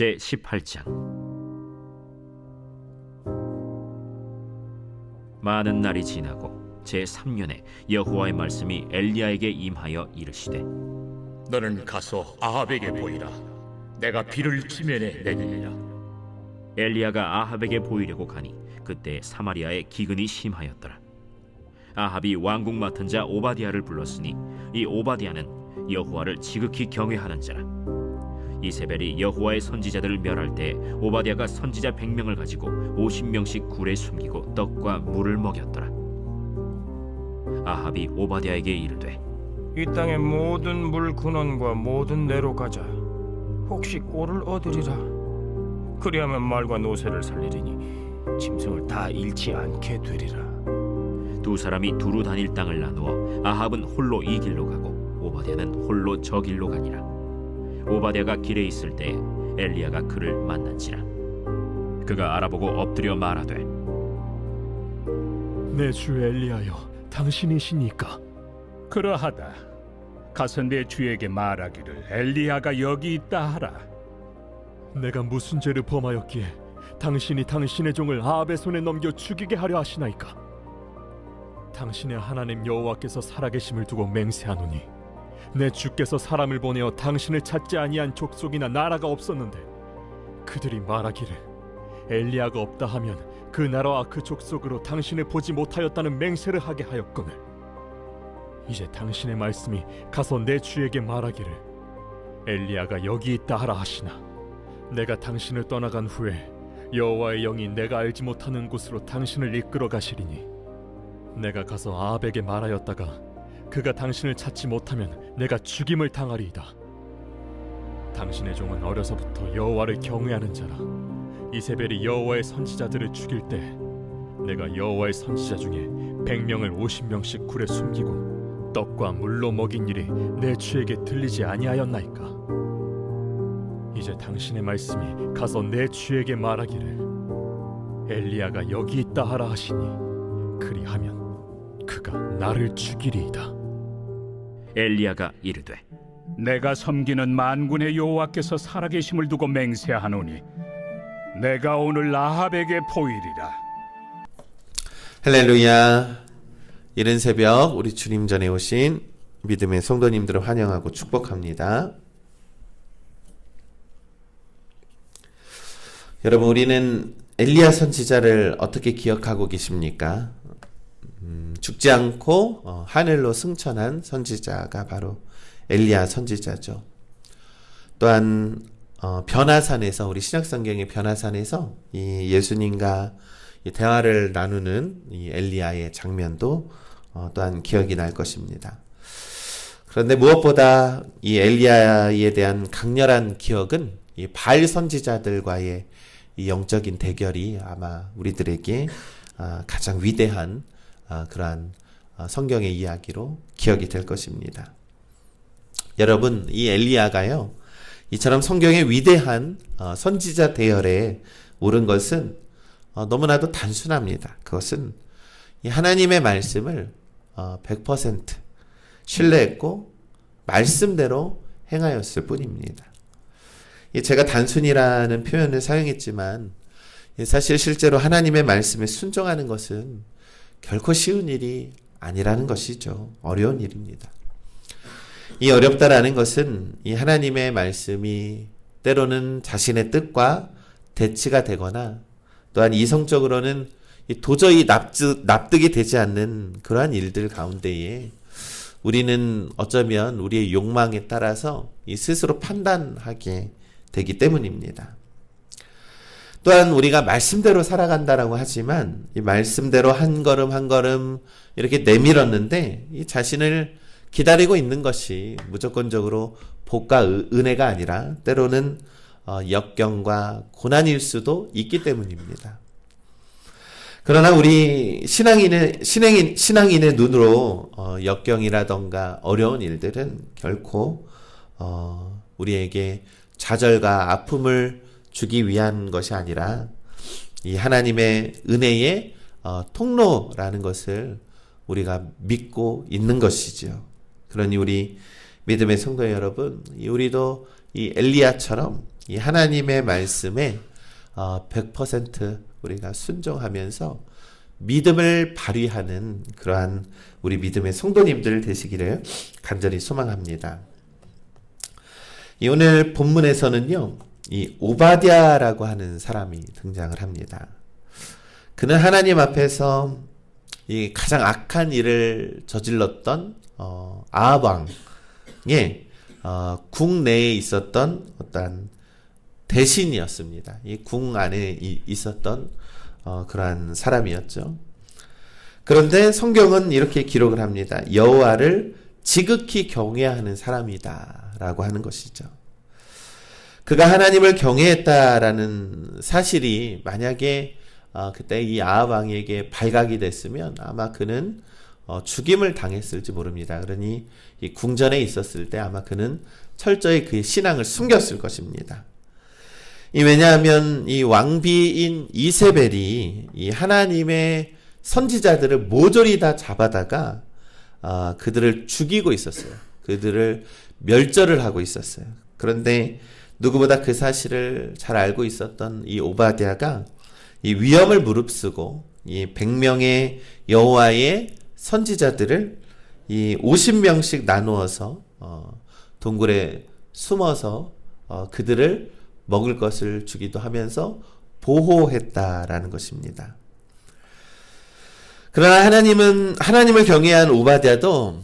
제18장. 많은 날이 지나고 제3년에 여호와의 말씀이 엘리야에게 임하여 이르시되, 너는 가서 아합에게 보이라. 내가 비를 지면에 내리리라. 엘리야가 아합에게 보이려고 가니 그때 사마리아에 기근이 심하였더라. 아합이 왕궁 맡은 자 오바댜를 불렀으니 이 오바댜는 여호와를 지극히 경외하는 자라. 이세벨이 여호와의 선지자들을 멸할 때 오바댜가 선지자 100명을 가지고 50명씩 굴에 숨기고 떡과 물을 먹였더라. 아합이 오바댜에게 이르되, 이 땅의 모든 물 근원과 모든 내로 가자. 혹시 꼴을 얻으리라. 그리하면 말과 노새를 살리리니 짐승을 다 잃지 않게 되리라. 두 사람이 두루 다닐 땅을 나누어 아합은 홀로 이 길로 가고 오바댜는 홀로 저 길로 가니라. 오바댜가 길에 있을 때 엘리야가 그를 만난지라. 그가 알아보고 엎드려 말하되, 내 주 엘리야여, 당신이시니까? 그러하다. 가서 내 주에게 말하기를 엘리야가 여기 있다 하라. 내가 무슨 죄를 범하였기에 당신이 당신의 종을 아합의 손에 넘겨 죽이게 하려 하시나이까? 당신의 하나님 여호와께서 살아계심을 두고 맹세하노니 내 주께서 사람을 보내어 당신을 찾지 아니한 족속이나 나라가 없었는데 그들이 말하기를 엘리야가 없다 하면 그 나라와 그 족속으로 당신을 보지 못하였다는 맹세를 하게 하였거늘 이제 당신의 말씀이 가서 내 주에게 말하기를 엘리야가 여기 있다 하라 하시나 내가 당신을 떠나간 후에 여호와의 영이 내가 알지 못하는 곳으로 당신을 이끌어 가시리니 내가 가서 아합에게 말하였다가 그가 당신을 찾지 못하면 내가 죽임을 당하리이다. 당신의 종은 어려서부터 여호와를 경외하는 자라. 이세벨이 여호와의 선지자들을 죽일 때 내가 여호와의 선지자 중에 100명을 50명씩 굴에 숨기고 떡과 물로 먹인 일이 내 주에게 들리지 아니하였나이까? 이제 당신의 말씀이 가서 내 주에게 말하기를 엘리야가 여기 있다 하라 하시니 그리하면 그가 나를 죽이리이다. 엘리야가 이르되, 내가 섬기는 만군의 여호와께서 살아계심을 두고 맹세하노니 내가 오늘 아합에게 보이리라. 할렐루야. 이른 새벽 우리 주님 전에 오신 믿음의 성도님들을 환영하고 축복합니다. 여러분, 우리는 엘리야 선지자를 어떻게 기억하고 계십니까? 죽지 않고 하늘로 승천한 선지자가 바로 엘리야 선지자죠. 또한 변화산에서, 우리 신약성경의 변화산에서 이 예수님과 이 대화를 나누는 이 엘리야의 장면도 또한 기억이 날 것입니다. 그런데 무엇보다 이 엘리야에 대한 강렬한 기억은 이 바알 선지자들과의 이 영적인 대결이 아마 우리들에게 가장 위대한 그러한 성경의 이야기로 기억이 될 것입니다. 여러분, 이 엘리야가요, 이처럼 성경의 위대한 선지자 대열에 오른 것은 너무나도 단순합니다. 그것은 이 하나님의 말씀을 100% 신뢰했고 말씀대로 행하였을 뿐입니다. 제가 단순이라는 표현을 사용했지만 사실 실제로 하나님의 말씀에 순종하는 것은 결코 쉬운 일이 아니라는 것이죠. 어려운 일입니다. 이 어렵다라는 것은 이 하나님의 말씀이 때로는 자신의 뜻과 대치가 되거나 또한 이성적으로는 도저히 납득이 되지 않는 그러한 일들 가운데에 우리는 어쩌면 우리의 욕망에 따라서 스스로 판단하게 되기 때문입니다. 또한 우리가 말씀대로 살아간다라고 하지만 이 말씀대로 한 걸음 한 걸음 이렇게 내밀었는데 이 자신을 기다리고 있는 것이 무조건적으로 복과 은혜가 아니라 때로는 역경과 고난일 수도 있기 때문입니다. 그러나 우리 신앙인의 눈으로 역경이라던가 어려운 일들은 결코 우리에게 좌절과 아픔을 주기 위한 것이 아니라 이 하나님의 은혜의 통로라는 것을 우리가 믿고 있는 것이죠. 그러니 우리 믿음의 성도 여러분, 우리도 이 엘리야처럼 이 하나님의 말씀에 100% 우리가 순종하면서 믿음을 발휘하는 그러한 우리 믿음의 성도님들 되시기를 간절히 소망합니다. 이 오늘 본문에서는요, 이 오바댜라고 하는 사람이 등장을 합니다. 그는 하나님 앞에서 이 가장 악한 일을 저질렀던 아합 왕의 궁 내에 있었던 어떠한 대신이었습니다. 이 궁 안에 있었던 그러한 사람이었죠. 그런데 성경은 이렇게 기록을 합니다. 여호와를 지극히 경외하는 사람이다라고 하는 것이죠. 그가 하나님을 경외했다라는 사실이 만약에 그때 이 아합 왕에게 발각이 됐으면 아마 그는 죽임을 당했을지 모릅니다. 그러니 이 궁전에 있었을 때 아마 그는 철저히 그의 신앙을 숨겼을 것입니다. 왜냐하면 이 왕비인 이세벨이 이 하나님의 선지자들을 모조리 다 잡아다가 그들을 죽이고 있었어요. 그들을 멸절을 하고 있었어요. 그런데 누구보다 그 사실을 잘 알고 있었던 이 오바댜가 이 위험을 무릅쓰고 이 100명의 여호와의 선지자들을 이 50명씩 나누어서 동굴에 숨어서 그들을 먹을 것을 주기도 하면서 보호했다라는 것입니다. 그러나 하나님을 경외한 오바댜도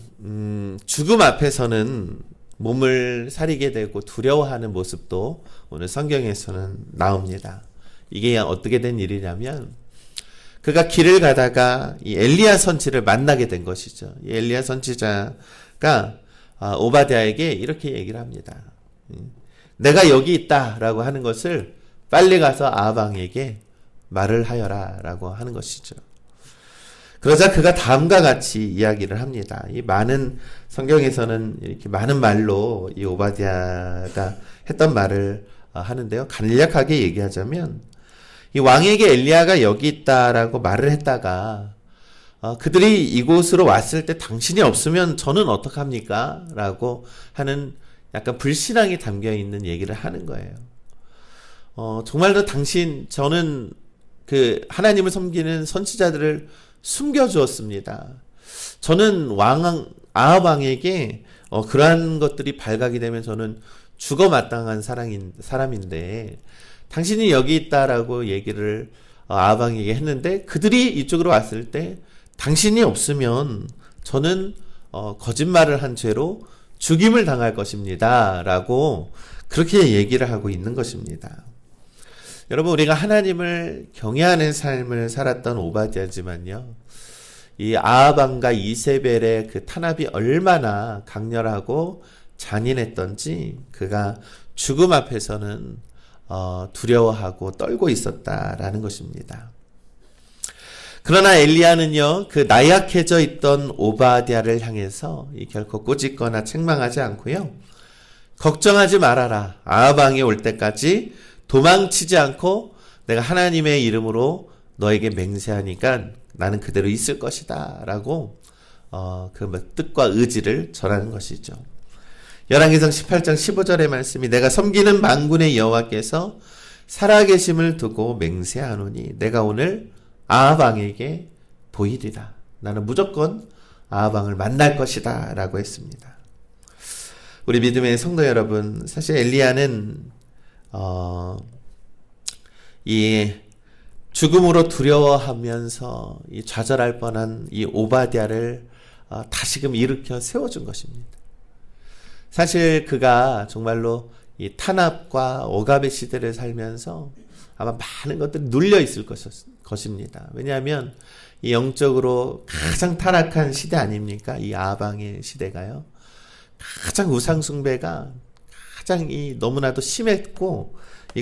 죽음 앞에서는 몸을 사리게 되고 두려워하는 모습도 오늘 성경에서는 나옵니다. 이게 어떻게 된 일이냐면 그가 길을 가다가 이 엘리야 선지를 만나게 된 것이죠. 이 엘리야 선지자가 오바댜에게 이렇게 얘기를 합니다. 내가 여기 있다라고 하는 것을 빨리 가서 아합 왕에게 말을 하여라라고 하는 것이죠. 그러자 그가 다음과 같이 이야기를 합니다. 이 많은 성경에서는 이렇게 많은 말로 이 오바댜가 했던 말을 하는데요. 간략하게 얘기하자면 이 왕에게 엘리야가 여기 있다라고 말을 했다가 그들이 이곳으로 왔을 때 당신이 없으면 저는 어떡합니까? 라고 하는 약간 불신앙이 담겨 있는 얘기를 하는 거예요. 정말로 저는 그 하나님을 섬기는 선지자들을 숨겨주었습니다. 저는 아합 왕에게 그러한 것들이 발각이 되면 저는 죽어 마땅한 사람인데 당신이 여기 있다라고 얘기를 아합 왕에게 했는데 그들이 이쪽으로 왔을 때 당신이 없으면 저는 거짓말을 한 죄로 죽임을 당할 것입니다. 라고 그렇게 얘기를 하고 있는 것입니다. 여러분, 우리가 하나님을 경외하는 삶을 살았던 오바댜지만요, 이 아합 왕과 이세벨의 그 탄압이 얼마나 강렬하고 잔인했던지 그가 죽음 앞에서는 두려워하고 떨고 있었다라는 것입니다. 그러나 엘리야는요, 그 나약해져 있던 오바댜를 향해서 결코 꾸짖거나 책망하지 않고요, 걱정하지 말아라. 아합 왕이 올 때까지 도망치지 않고 내가 하나님의 이름으로 너에게 맹세하니까 나는 그대로 있을 것이다 라고 그 뜻과 의지를 전하는 것이죠. 열왕기상 18장 15절의 말씀이 내가 섬기는 만군의 여호와께서 살아계심을 두고 맹세하노니 내가 오늘 아합 왕에게 보이리라. 나는 무조건 아합 왕을 만날 것이다 라고 했습니다. 우리 믿음의 성도 여러분, 사실 엘리야는 이 죽음으로 두려워하면서 이 좌절할 뻔한 이 오바댜를 다시금 일으켜 세워준 것입니다. 사실 그가 정말로 이 탄압과 억압의 시대를 살면서 아마 많은 것들이 눌려 있을 것입니다. 왜냐하면 이 영적으로 가장 타락한 시대 아닙니까? 이 아합 왕의 시대가요. 가장 우상 숭배가 가장 너무나도 심했고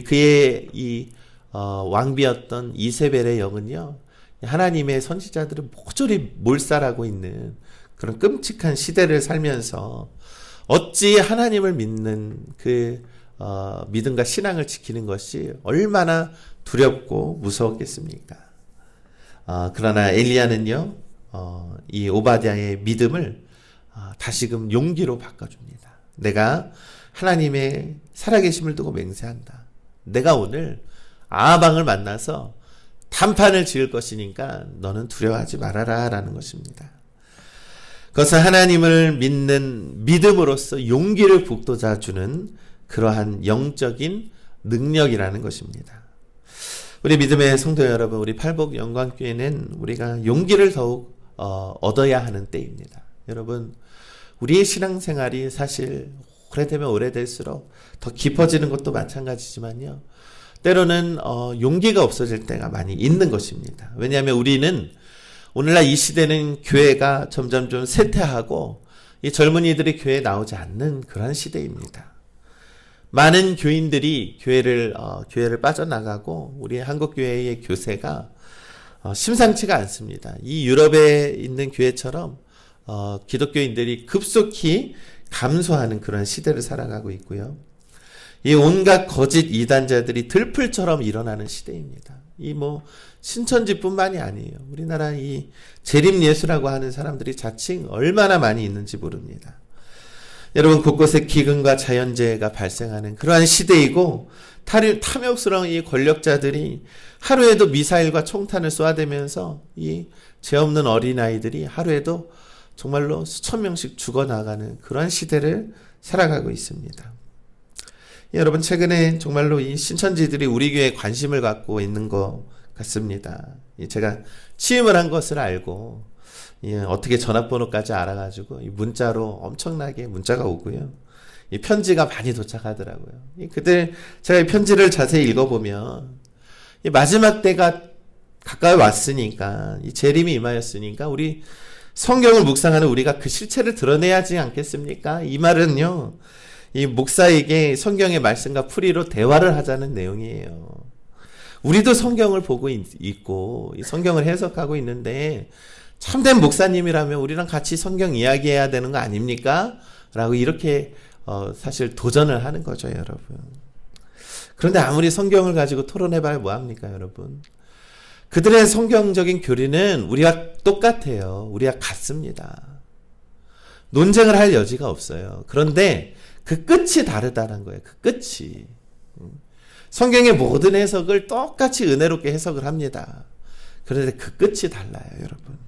그의 왕비였던 이세벨의 영은요, 하나님의 선지자들을 모조리 몰살하고 있는 그런 끔찍한 시대를 살면서 어찌 하나님을 믿는 그 믿음과 신앙을 지키는 것이 얼마나 두렵고 무서웠겠습니까? 그러나 엘리야는요, 이 오바댜의 믿음을 다시금 용기로 바꿔줍니다. 내가 하나님의 살아계심을 두고 맹세한다. 내가 오늘 아방을 만나서 단판을 지을 것이니까 너는 두려워하지 말아라 라는 것입니다. 그것은 하나님을 믿는 믿음으로써 용기를 북돋아 주는 그러한 영적인 능력이라는 것입니다. 우리 믿음의 성도 여러분, 우리 팔복 영광교회는 우리가 용기를 더욱 얻어야 하는 때입니다. 여러분, 우리의 신앙생활이 사실 오래되면 오래될수록 더 깊어지는 것도 마찬가지지만요, 때로는 용기가 없어질 때가 많이 있는 것입니다. 왜냐하면 우리는 오늘날 이 시대는 교회가 점점 좀 쇠퇴하고 이 젊은이들이 교회에 나오지 않는 그런 시대입니다. 많은 교인들이 교회를 빠져나가고 우리 한국 교회의 교세가 심상치가 않습니다. 이 유럽에 있는 교회처럼 기독교인들이 급속히 감소하는 그런 시대를 살아가고 있고요. 이 온갖 거짓 이단자들이 들풀처럼 일어나는 시대입니다. 이 신천지뿐만이 아니에요. 우리나라 이 재림예수라고 하는 사람들이 자칭 얼마나 많이 있는지 모릅니다. 여러분, 곳곳에 기근과 자연재해가 발생하는 그러한 시대이고, 탐욕스러운 이 권력자들이 하루에도 미사일과 총탄을 쏘아대면서 이 죄 없는 어린아이들이 하루에도 정말로 수천 명씩 죽어나가는 그러한 시대를 살아가고 있습니다. 여러분, 최근에 정말로 이 신천지들이 우리 교회에 관심을 갖고 있는 것 같습니다. 제가 취임을 한 것을 알고 어떻게 전화번호까지 알아가지고 문자로 엄청나게 문자가 오고요. 이 편지가 많이 도착하더라고요. 그때 제가 이 편지를 자세히 읽어보면 이 마지막 때가 가까이 왔으니까, 이 재림이 임하였으니까 우리 성경을 묵상하는 우리가 그 실체를 드러내야지 않겠습니까? 이 말은요, 이 목사에게 성경의 말씀과 풀이로 대화를 하자는 내용이에요. 우리도 성경을 보고 있고 이 성경을 해석하고 있는데, 참된 목사님이라면 우리랑 같이 성경 이야기해야 되는 거 아닙니까? 라고 이렇게 사실 도전을 하는 거죠, 여러분. 그런데 아무리 성경을 가지고 토론해봐야 뭐합니까, 여러분? 그들의 성경적인 교리는 우리와 똑같아요. 우리와 같습니다. 논쟁을 할 여지가 없어요. 그런데 그 끝이 다르다는 거예요. 그 끝이. 성경의 모든 해석을 똑같이 은혜롭게 해석을 합니다. 그런데 그 끝이 달라요, 여러분.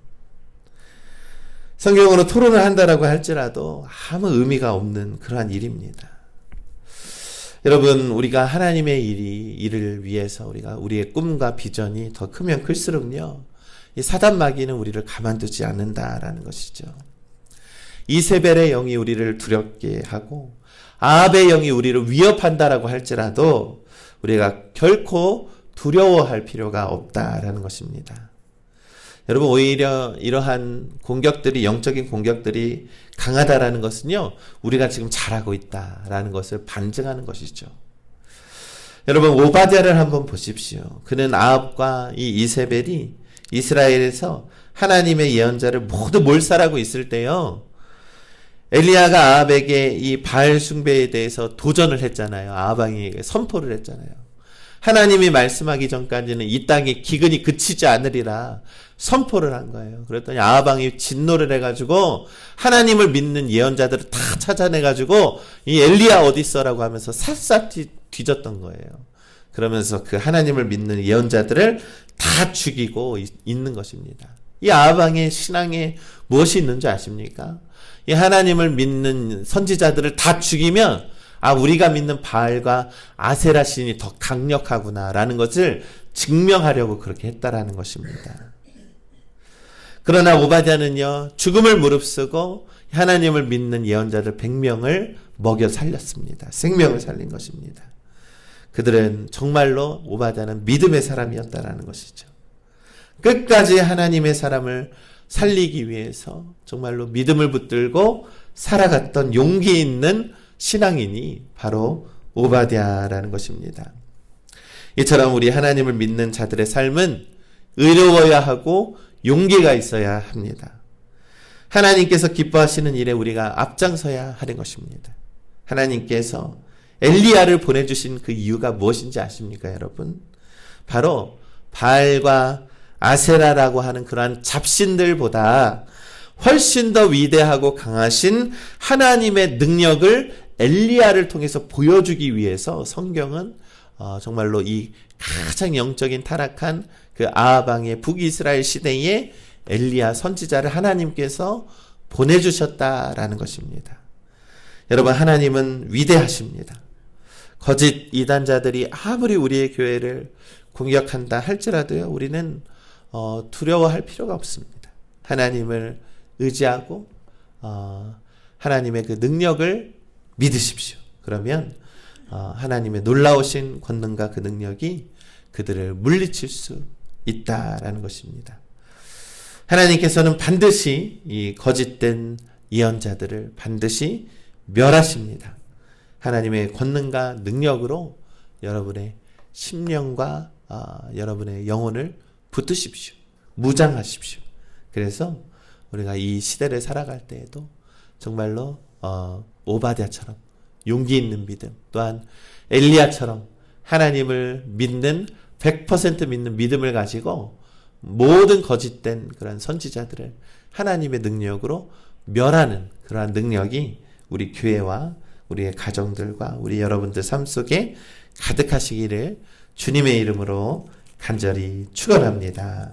성경으로 토론을 한다라고 할지라도 아무 의미가 없는 그러한 일입니다. 여러분, 우리가 하나님의 일을 위해서 우리의 꿈과 비전이 더 크면 클수록요, 이 사단 마귀는 우리를 가만두지 않는다라는 것이죠. 이세벨의 영이 우리를 두렵게 하고 아합의 영이 우리를 위협한다라고 할지라도 우리가 결코 두려워할 필요가 없다라는 것입니다. 여러분, 오히려 이러한 공격들이, 영적인 공격들이 강하다라는 것은요, 우리가 지금 잘하고 있다라는 것을 반증하는 것이죠. 여러분, 오바댜를 한번 보십시오. 그는 아합과 이 이세벨이 이스라엘에서 하나님의 예언자를 모두 몰살하고 있을 때요, 엘리야가 아합에게 이 바알 숭배에 대해서 도전을 했잖아요. 아합 왕에게 선포를 했잖아요. 하나님이 말씀하기 전까지는 이 땅에 기근이 그치지 않으리라 선포를 한 거예요. 그랬더니 아합 왕이 진노를 해가지고 하나님을 믿는 예언자들을 다 찾아내가지고 이 엘리야 어디 있어라고 하면서 샅샅 뒤졌던 거예요. 그러면서 그 하나님을 믿는 예언자들을 다 죽이고 있는 것입니다. 이 아합 왕의 신앙에 무엇이 있는지 아십니까? 이 하나님을 믿는 선지자들을 다 죽이면 우리가 믿는 바알과 아세라 신이 더 강력하구나라는 것을 증명하려고 그렇게 했다라는 것입니다. 그러나 오바댜는요, 죽음을 무릅쓰고 하나님을 믿는 예언자들 100명을 먹여 살렸습니다. 생명을 살린 것입니다. 그들은 정말로 오바댜는 믿음의 사람이었다라는 것이죠. 끝까지 하나님의 사람을 살리기 위해서 정말로 믿음을 붙들고 살아갔던 용기 있는 신앙인이 바로 오바댜라는 것입니다. 이처럼 우리 하나님을 믿는 자들의 삶은 의로워야 하고 용기가 있어야 합니다. 하나님께서 기뻐하시는 일에 우리가 앞장서야 하는 것입니다. 하나님께서 엘리야를 보내주신 그 이유가 무엇인지 아십니까, 여러분? 바로 바알과 아세라라고 하는 그러한 잡신들보다 훨씬 더 위대하고 강하신 하나님의 능력을 엘리야를 통해서 보여주기 위해서 성경은 정말로 이 가장 영적인 타락한 그 아합 왕의 북이스라엘 시대에 엘리야 선지자를 하나님께서 보내주셨다라는 것입니다. 여러분, 하나님은 위대하십니다. 거짓 이단자들이 아무리 우리의 교회를 공격한다 할지라도요, 우리는 두려워할 필요가 없습니다. 하나님을 의지하고 하나님의 그 능력을 믿으십시오. 그러면 하나님의 놀라우신 권능과 그 능력이 그들을 물리칠 수 있다라는 것입니다. 하나님께서는 반드시 이 거짓된 예언자들을 반드시 멸하십니다. 하나님의 권능과 능력으로 여러분의 심령과 여러분의 영혼을 붙드십시오. 무장하십시오. 그래서 우리가 이 시대를 살아갈 때에도 정말로 오바댜처럼 용기 있는 믿음, 또한 엘리야처럼 하나님을 믿는 100% 믿는 믿음을 가지고 모든 거짓된 그런 선지자들을 하나님의 능력으로 멸하는 그러한 능력이 우리 교회와 우리의 가정들과 우리 여러분들 삶 속에 가득하시기를 주님의 이름으로 간절히 축원합니다.